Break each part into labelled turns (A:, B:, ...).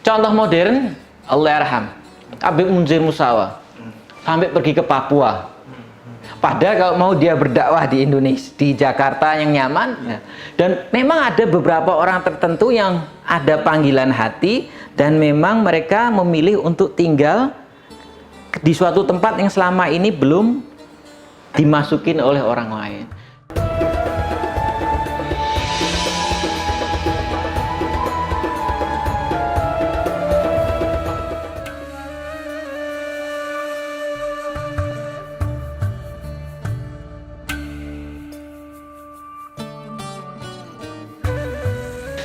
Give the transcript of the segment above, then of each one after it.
A: Contoh modern, Allahyarham, Habib Munzir Musawa sampai pergi ke Papua. Padahal kalau mau dia berdakwah di Indonesia, di Jakarta yang nyaman, dan memang ada beberapa orang tertentu yang ada panggilan hati dan memang mereka memilih untuk tinggal di suatu tempat yang selama ini belum dimasukin oleh orang lain.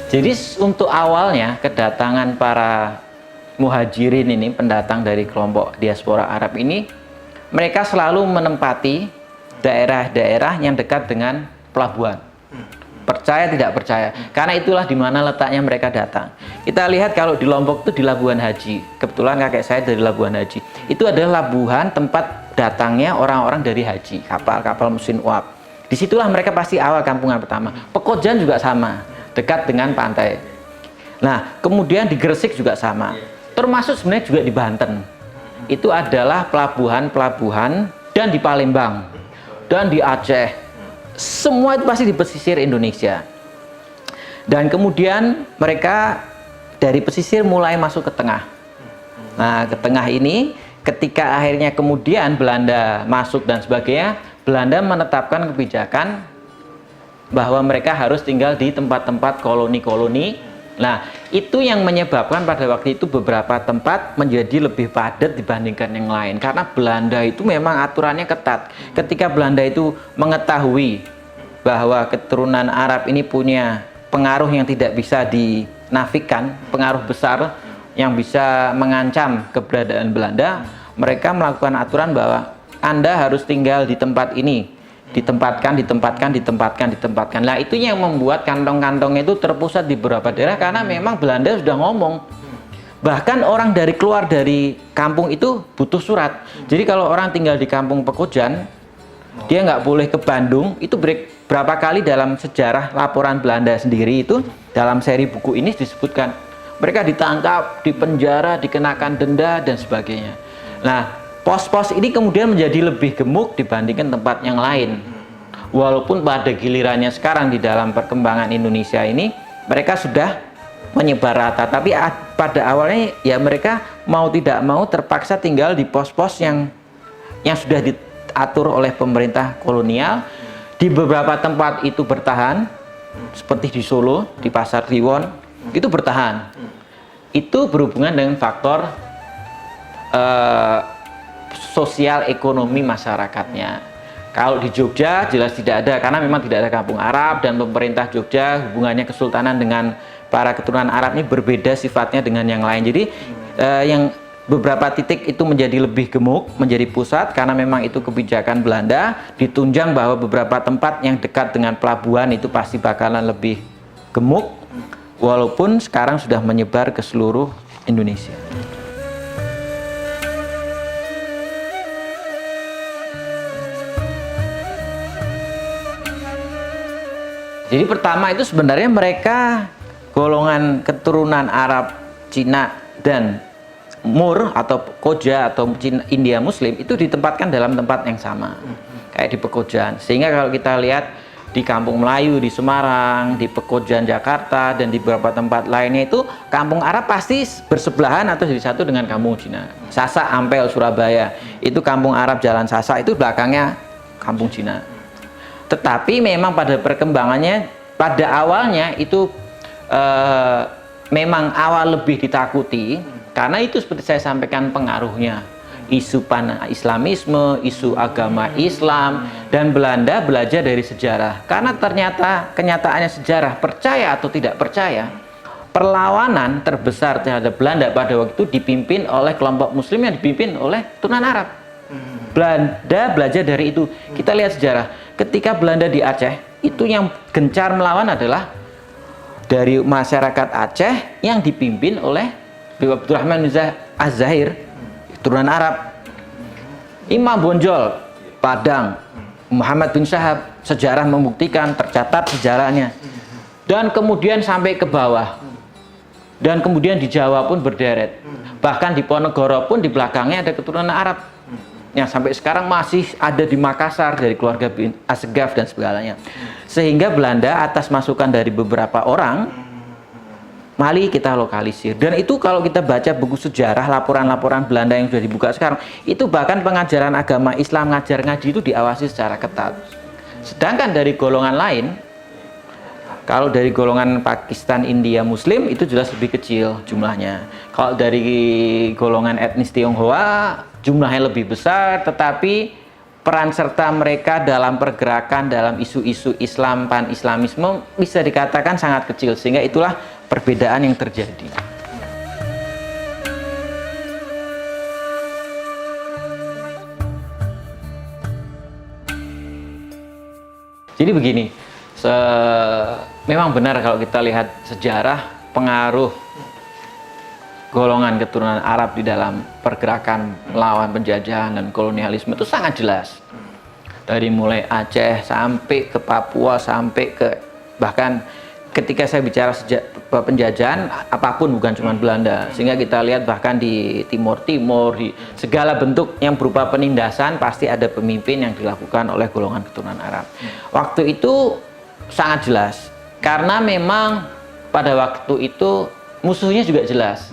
A: Jadi untuk awalnya kedatangan para muhajirin ini, pendatang dari kelompok diaspora Arab ini, mereka selalu menempati daerah-daerah yang dekat dengan pelabuhan. Percaya tidak percaya, karena itulah di mana letaknya mereka datang. Kita lihat kalau di Lombok itu di Labuan Haji, kebetulan kakek saya dari Labuan Haji. Itu adalah labuhan tempat datangnya orang-orang dari haji, kapal-kapal mesin uap. Disitulah mereka pasti awal kampungan pertama. Pekojan juga sama, dekat dengan pantai. Nah, kemudian di Gresik juga sama. Termasuk sebenarnya juga di Banten. Itu adalah pelabuhan-pelabuhan, dan di Palembang, dan di Aceh. Semua itu pasti di pesisir Indonesia. Dan kemudian mereka dari pesisir mulai masuk ke tengah. Nah, ke tengah ini ketika akhirnya kemudian Belanda masuk dan sebagainya, Belanda menetapkan kebijakan bahwa mereka harus tinggal di tempat-tempat koloni-koloni. Nah, itu yang menyebabkan pada waktu itu beberapa tempat menjadi lebih padat dibandingkan yang lain. Karena Belanda itu memang aturannya ketat. Ketika Belanda itu mengetahui bahwa keturunan Arab ini punya pengaruh yang tidak bisa dinafikan, pengaruh besar yang bisa mengancam keberadaan Belanda, mereka melakukan aturan bahwa Anda harus tinggal di tempat ini. Ditempatkan. Nah, itu yang membuat kantong-kantongnya itu terpusat di beberapa daerah karena memang Belanda sudah ngomong. Bahkan orang keluar dari kampung itu butuh surat. Jadi kalau orang tinggal di kampung Pekojan, dia nggak boleh ke Bandung. Itu berapa kali dalam sejarah laporan Belanda sendiri itu, dalam seri buku ini disebutkan. Mereka ditangkap, dipenjara, dikenakan denda, dan sebagainya. Nah, pos-pos ini kemudian menjadi lebih gemuk dibandingkan tempat yang lain. Walaupun pada gilirannya sekarang di dalam perkembangan Indonesia ini, mereka sudah menyebar rata. Tapi pada awalnya ya mereka mau tidak mau terpaksa tinggal di pos-pos yang sudah diatur oleh pemerintah kolonial. Di beberapa tempat itu bertahan, seperti di Solo, di Pasar Kliwon, itu bertahan. Itu berhubungan dengan faktor sosial ekonomi masyarakatnya. Kalau di Jogja jelas tidak ada, karena memang tidak ada kampung Arab, dan pemerintah Jogja hubungannya kesultanan dengan para keturunan Arab ini berbeda sifatnya dengan yang lain. Jadi yang beberapa titik itu menjadi lebih gemuk, menjadi pusat karena memang itu kebijakan Belanda. Ditunjang bahwa beberapa tempat yang dekat dengan pelabuhan itu pasti bakalan lebih gemuk, walaupun sekarang sudah menyebar ke seluruh Indonesia. Jadi pertama itu sebenarnya mereka golongan keturunan Arab, Cina, dan Mur atau Koja atau Cina, India Muslim itu ditempatkan dalam tempat yang sama, kayak di Pekojan. Sehingga kalau kita lihat di Kampung Melayu di Semarang, di Pekojan Jakarta, dan di beberapa tempat lainnya itu kampung Arab pasti bersebelahan atau jadi satu dengan kampung Cina. Sasak, Ampel, Surabaya itu kampung Arab Jalan Sasak, itu belakangnya kampung Cina. Tetapi memang pada perkembangannya, pada awalnya itu memang awal lebih ditakuti, karena itu seperti saya sampaikan pengaruhnya. Isu Islamisme, isu agama Islam, dan Belanda belajar dari sejarah. Karena ternyata kenyataannya sejarah, percaya atau tidak percaya, perlawanan terbesar terhadap Belanda pada waktu itu dipimpin oleh kelompok Muslim yang dipimpin oleh keturunan Arab. Belanda belajar dari itu. Kita lihat sejarah. Ketika Belanda di Aceh, itu yang gencar melawan adalah dari masyarakat Aceh yang dipimpin oleh Abdurrahman Az-Zahir, keturunan Arab. Imam Bonjol, Padang, Muhammad bin Syahab, sejarah membuktikan, tercatat sejarahnya. Dan kemudian sampai ke bawah. Dan kemudian di Jawa pun berderet. Bahkan di Ponegoro pun di belakangnya ada keturunan Arab. Yang sampai sekarang masih ada di Makassar dari keluarga bin Assegaf dan segalanya. Sehingga Belanda atas masukan dari beberapa orang, mari kita lokalisir. Dan itu kalau kita baca buku sejarah, laporan-laporan Belanda yang sudah dibuka sekarang, itu bahkan pengajaran agama Islam, ngajar ngaji itu diawasi secara ketat. Sedangkan dari golongan lain, kalau dari golongan Pakistan, India, Muslim itu jelas lebih kecil jumlahnya. Kalau dari golongan etnis Tionghoa jumlahnya lebih besar, tetapi peran serta mereka dalam pergerakan dalam isu-isu Islam, pan-Islamisme bisa dikatakan sangat kecil, sehingga itulah perbedaan yang terjadi. Jadi begini, memang benar kalau kita lihat sejarah pengaruh golongan keturunan Arab di dalam pergerakan melawan penjajahan dan kolonialisme itu sangat jelas. Dari mulai Aceh sampai ke Papua, sampai ke bahkan ketika saya bicara penjajahan apapun, bukan cuma Belanda, sehingga kita lihat bahkan di Timur Timur, di segala bentuk yang berupa penindasan pasti ada pemimpin yang dilakukan oleh golongan keturunan Arab. Waktu itu sangat jelas karena memang pada waktu itu musuhnya juga jelas,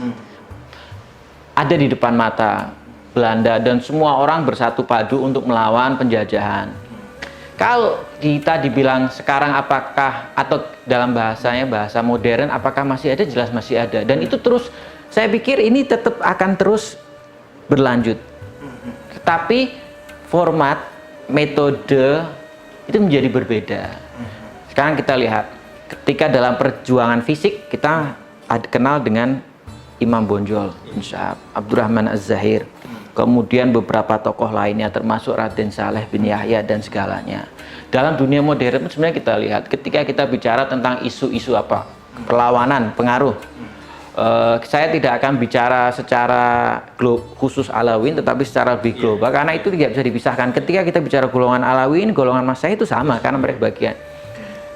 A: ada di depan mata Belanda dan semua orang bersatu padu untuk melawan penjajahan. Kalau kita dibilang sekarang apakah, atau dalam bahasanya bahasa modern, apakah masih ada? Jelas masih ada. Dan itu terus, saya pikir ini tetap akan terus berlanjut. Tapi format, metode itu menjadi berbeda. Sekarang kita lihat, ketika dalam perjuangan fisik kita kenal dengan Imam Bonjol, Abdurrahman Az-Zahir, kemudian beberapa tokoh lainnya termasuk Raden Saleh bin Yahya dan segalanya. Dalam dunia modern sebenarnya kita lihat ketika kita bicara tentang isu-isu apa perlawanan, pengaruh, saya tidak akan bicara secara khusus Alawin, tetapi secara lebih global karena itu tidak bisa dipisahkan. Ketika kita bicara golongan Alawin, golongan Masyayikh itu sama karena mereka bagian.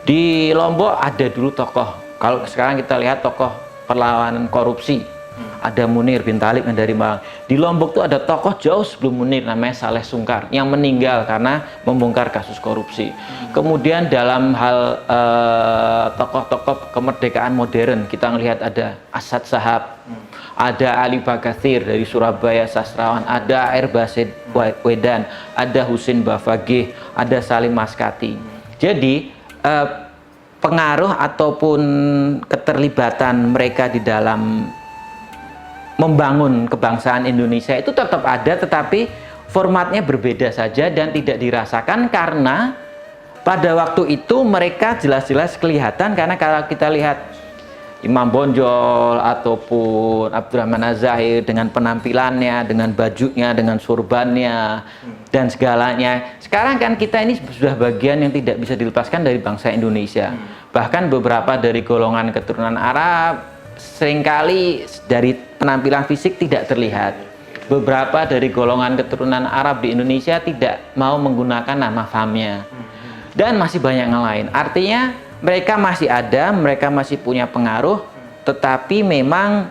A: Di Lombok ada dulu tokoh, kalau sekarang kita lihat tokoh perlawanan korupsi, ada Munir bin Talib yang dari Malang. Di Lombok tuh ada tokoh jauh sebelum Munir namanya Saleh Sungkar yang meninggal karena membongkar kasus korupsi. Kemudian dalam hal tokoh-tokoh kemerdekaan modern kita melihat ada Asad Sahab, ada Ali Bagathir dari Surabaya sastrawan, ada Air Basid Wedan, ada Husin Bafagih, ada Salim Maskati. Jadi pengaruh ataupun keterlibatan mereka di dalam membangun kebangsaan Indonesia itu tetap ada, tetapi formatnya berbeda saja dan tidak dirasakan karena pada waktu itu mereka jelas-jelas kelihatan. Karena kalau kita lihat Imam Bonjol ataupun Abdurrahman Az-Zahir dengan penampilannya, dengan bajunya, dengan surbannya dan segalanya, sekarang kan kita ini sudah bagian yang tidak bisa dilepaskan dari bangsa Indonesia. Bahkan beberapa dari golongan keturunan Arab seringkali dari penampilan fisik tidak terlihat. Beberapa dari golongan keturunan Arab di Indonesia tidak mau menggunakan nama famnya. Dan masih banyak yang lain. Artinya mereka masih ada, mereka masih punya pengaruh, tetapi memang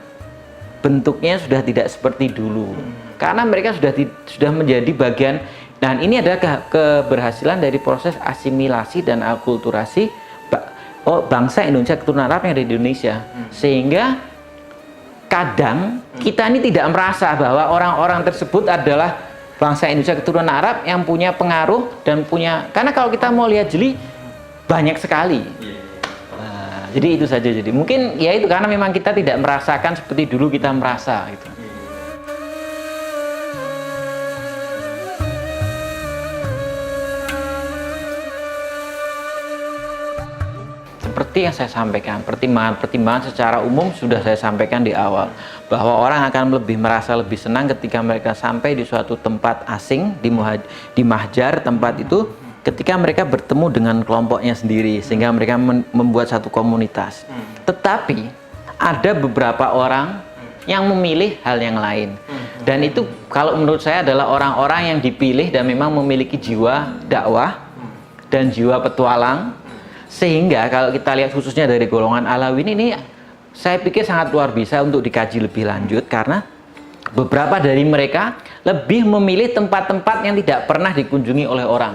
A: bentuknya sudah tidak seperti dulu. Karena mereka sudah menjadi bagian, dan ini adalah keberhasilan dari proses asimilasi dan akulturasi bangsa Indonesia, keturunan Arab yang ada di Indonesia. Sehingga kadang kita ini tidak merasa bahwa orang-orang tersebut adalah bangsa Indonesia keturunan Arab yang punya pengaruh dan punya, karena kalau kita mau lihat jeli banyak sekali. Nah, jadi itu saja. Jadi mungkin ya itu karena memang kita tidak merasakan seperti dulu kita merasa gitu. Seperti yang saya sampaikan, pertimbangan secara umum sudah saya sampaikan di awal, bahwa orang akan lebih merasa lebih senang ketika mereka sampai di suatu tempat asing, di mahjar tempat itu, ketika mereka bertemu dengan kelompoknya sendiri, sehingga mereka membuat satu komunitas. Tetapi ada beberapa orang yang memilih hal yang lain, dan itu kalau menurut saya adalah orang-orang yang dipilih dan memang memiliki jiwa dakwah dan jiwa petualang. Sehingga kalau kita lihat khususnya dari golongan Alawin ini saya pikir sangat luar biasa untuk dikaji lebih lanjut, karena beberapa dari mereka lebih memilih tempat-tempat yang tidak pernah dikunjungi oleh orang.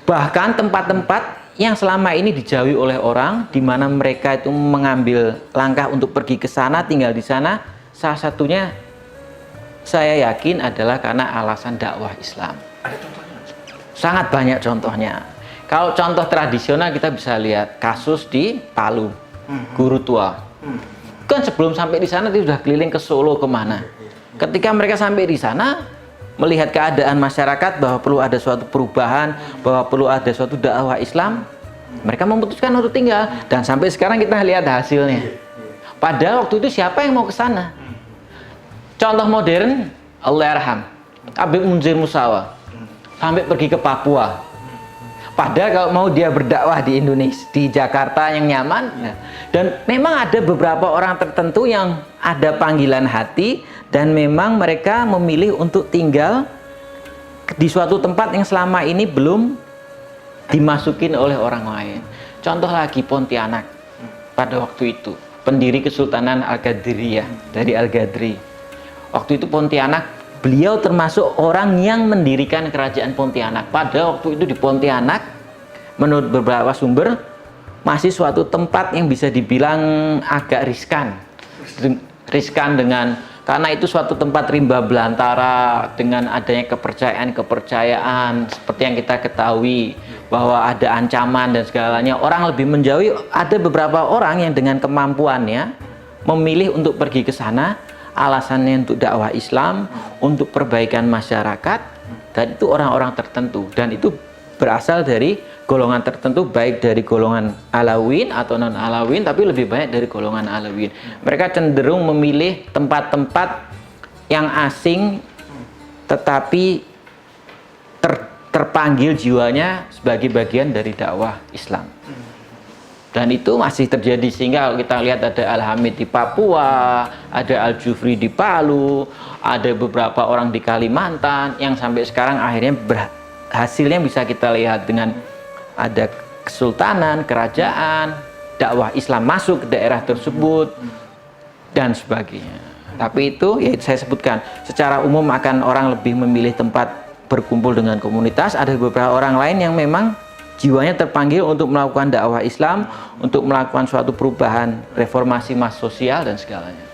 A: Bahkan tempat-tempat yang selama ini dijauhi oleh orang, di mana mereka itu mengambil langkah untuk pergi ke sana, tinggal di sana, salah satunya saya yakin adalah karena alasan dakwah Islam.
B: Ada contohnya?
A: Sangat banyak contohnya. Kalau contoh tradisional kita bisa lihat kasus di Palu, guru tua. Kan sebelum sampai di sana dia sudah keliling ke Solo kemana. Ketika mereka sampai di sana, melihat keadaan masyarakat bahwa perlu ada suatu perubahan, bahwa perlu ada suatu dakwah Islam, mereka memutuskan untuk tinggal. Dan sampai sekarang kita lihat hasilnya. Padahal waktu itu siapa yang mau ke sana? Contoh modern, Allahyarham, Habib Munzir Musawa, sampai pergi ke Papua. Padahal kalau mau dia berdakwah di Indonesia, di Jakarta yang nyaman, dan memang ada beberapa orang tertentu yang ada panggilan hati, dan memang mereka memilih untuk tinggal di suatu tempat yang selama ini belum dimasukin oleh orang lain. Contoh lagi Pontianak, pada waktu itu, pendiri Kesultanan Al-Qadiriyah dari Al-Qadri. Waktu itu Pontianak, beliau termasuk orang yang mendirikan kerajaan Pontianak. Pada waktu itu di Pontianak, menurut beberapa sumber, masih suatu tempat yang bisa dibilang agak riskan. Riskan karena itu suatu tempat rimba belantara dengan adanya kepercayaan seperti yang kita ketahui bahwa ada ancaman dan segalanya. Orang lebih menjauhi. Ada beberapa orang yang dengan kemampuannya memilih untuk pergi ke sana. Alasannya untuk dakwah Islam, untuk perbaikan masyarakat, dan itu orang-orang tertentu, dan itu berasal dari golongan tertentu, baik dari golongan Alawin atau non Alawin, tapi lebih banyak dari golongan Alawin. Mereka cenderung memilih tempat-tempat yang asing, tetapi terpanggil jiwanya sebagai bagian dari dakwah Islam. Dan itu masih terjadi, sehingga kalau kita lihat ada Al-Hamid di Papua, ada Al-Jufri di Palu, ada beberapa orang di Kalimantan yang sampai sekarang akhirnya hasilnya bisa kita lihat dengan ada kesultanan, kerajaan, dakwah Islam masuk ke daerah tersebut dan sebagainya. Tapi itu ya saya sebutkan, secara umum akan orang lebih memilih tempat berkumpul dengan komunitas. Ada beberapa orang lain yang memang jiwanya terpanggil untuk melakukan dakwah Islam, untuk melakukan suatu perubahan, reformasi sosial dan segalanya.